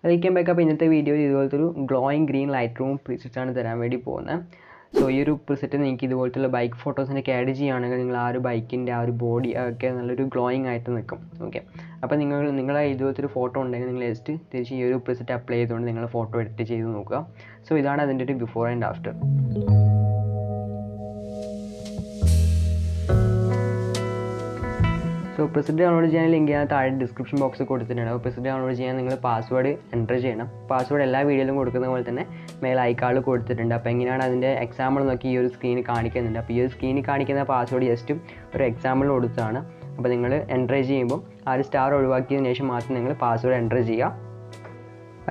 Welcome back. അപ്പോൾ ഇന്നത്തെ video ഇതുപോലത്തെ ഒരു ഗ്ലോയിങ് ഗ്രീൻ ലൈറ്റ് പ്രിസെറ്റാണ് തരാൻ വേണ്ടി പോകുന്നത്. സോ ഈ ഒരു പ്രിസെറ്റ് നിങ്ങൾക്ക് ഇതുപോലത്തുള്ള ബൈക്ക് ഫോട്ടോസിനൊക്കെ ആഡ് ചെയ്യുകയാണെങ്കിൽ നിങ്ങൾ ആ ഒരു ബൈക്കിൻ്റെ ആ ഒരു ബോഡി ഒക്കെ നല്ലൊരു ഗ്ലോയിങ് ആയിട്ട് നിൽക്കും. ഓക്കെ, അപ്പോൾ നിങ്ങളെ ഇതുപോലത്തെ ഒരു ഫോട്ടോ ഉണ്ടെങ്കിൽ നിങ്ങൾ ജസ്റ്റ് തിരിച്ച് ഈ ഒരു പ്രിസെറ്റ് അപ്ലൈ ചെയ്തുകൊണ്ട് നിങ്ങൾ ഫോട്ടോ എഡിറ്റ് ചെയ്ത് നോക്കുക. സോ ഇതാണ് അതിൻ്റെ ഒരു before and after. So preset download ചെയ്യാൻ ലിങ്ക് ഞാൻ താഴെ ഡിസ്ക്രിപ്ഷൻ ബോക്സ് കൊടുത്തിട്ടുണ്ട്. അപ്പോൾ പ്രിസെറ്റ് ഡൗൺലോഡ് ചെയ്യാൻ നിങ്ങൾ പാസ്വേഡ് എൻ്റർ ചെയ്യണം. പാസ്വേഡ് എല്ലാ വീഡിയോയിലും കൊടുക്കുന്ന പോലെ തന്നെ മേലെ ഐക്കാളിൽ കൊടുത്തിട്ടുണ്ട്. അപ്പോൾ എങ്ങനെയാണ് അതിൻ്റെ എക്സാമ്പിൾ നോക്കി ഈ ഒരു സ്ക്രീനിൽ കാണിക്കുന്നുണ്ട്. അപ്പോൾ ഈ ഒരു സ്ക്രീനിൽ കാണിക്കുന്ന പാസ്വേഡ് ജസ്റ്റ് ഒരു എക്സാമ്പിൾ കൊടുത്തതാണ്. അപ്പോൾ നിങ്ങൾ എൻ്റർ ചെയ്യുമ്പോൾ ആ ഒരു സ്റ്റാർ ഒഴിവാക്കിയതിന് ശേഷം മാത്രം നിങ്ങൾ പാസ്വേഡ് എൻ്റർ ചെയ്യുക.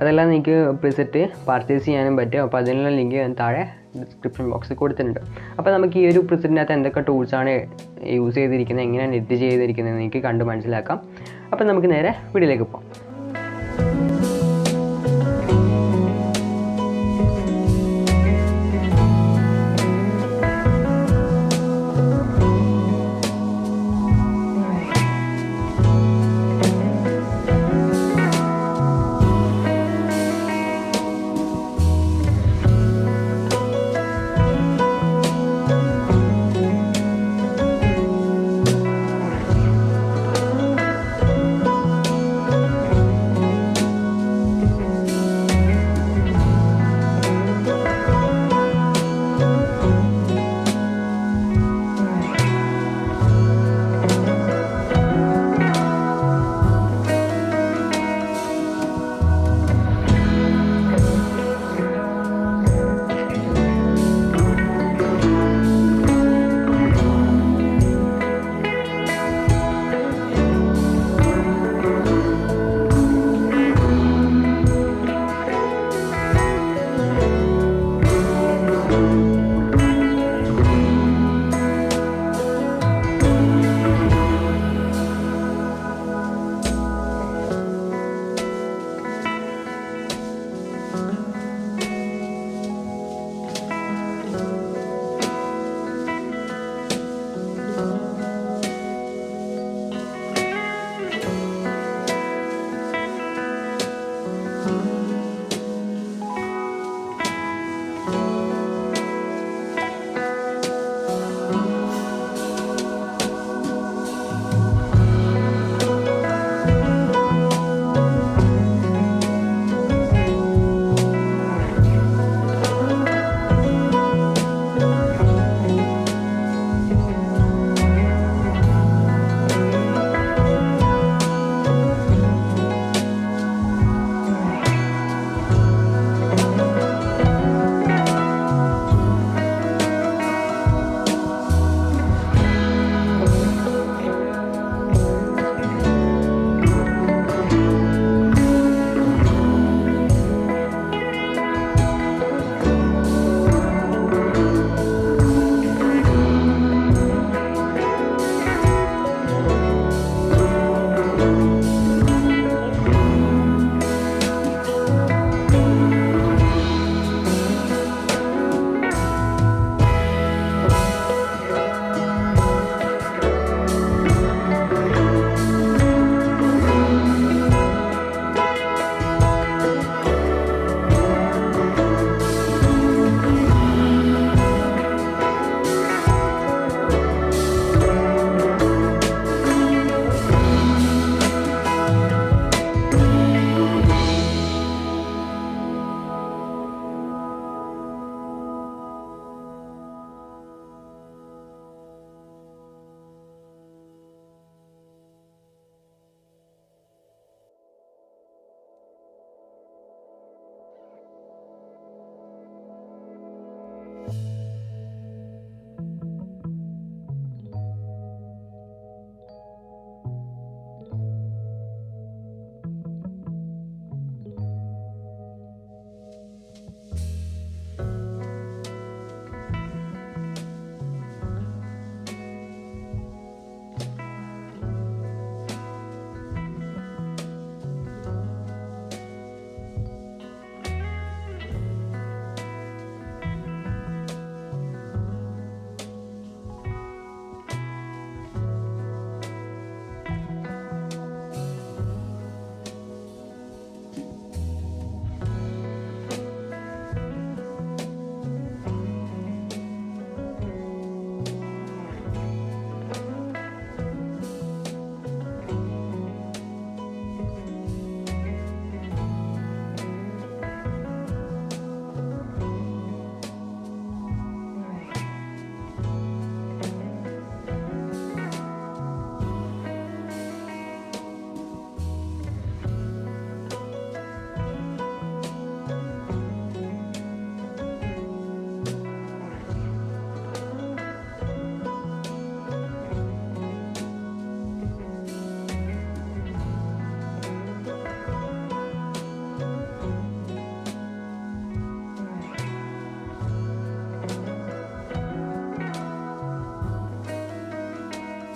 അതെല്ലാം നിങ്ങൾക്ക് പ്രിസെറ്റ് പർച്ചേസ് ചെയ്യാനും പറ്റും. അപ്പോൾ അതിനുള്ള ലിങ്ക് ഞാൻ താഴെ ഡിസ്ക്രിപ്ഷൻ ബോക്സിൽ കൊടുത്തിട്ടുണ്ട്. അപ്പോൾ നമുക്ക് ഈ ഒരു പ്രിസെറ്റിനകത്ത് എന്തൊക്കെ ടൂൾസാണ് യൂസ് ചെയ്തിരിക്കുന്നത്, എങ്ങനെയാണ് എഡിറ്റ് ചെയ്തിരിക്കുന്നത് നിങ്ങൾക്ക് കണ്ട് മനസ്സിലാക്കാം. അപ്പോൾ നമുക്ക് നേരെ വീഡിയോയിലേക്ക് പോകാം.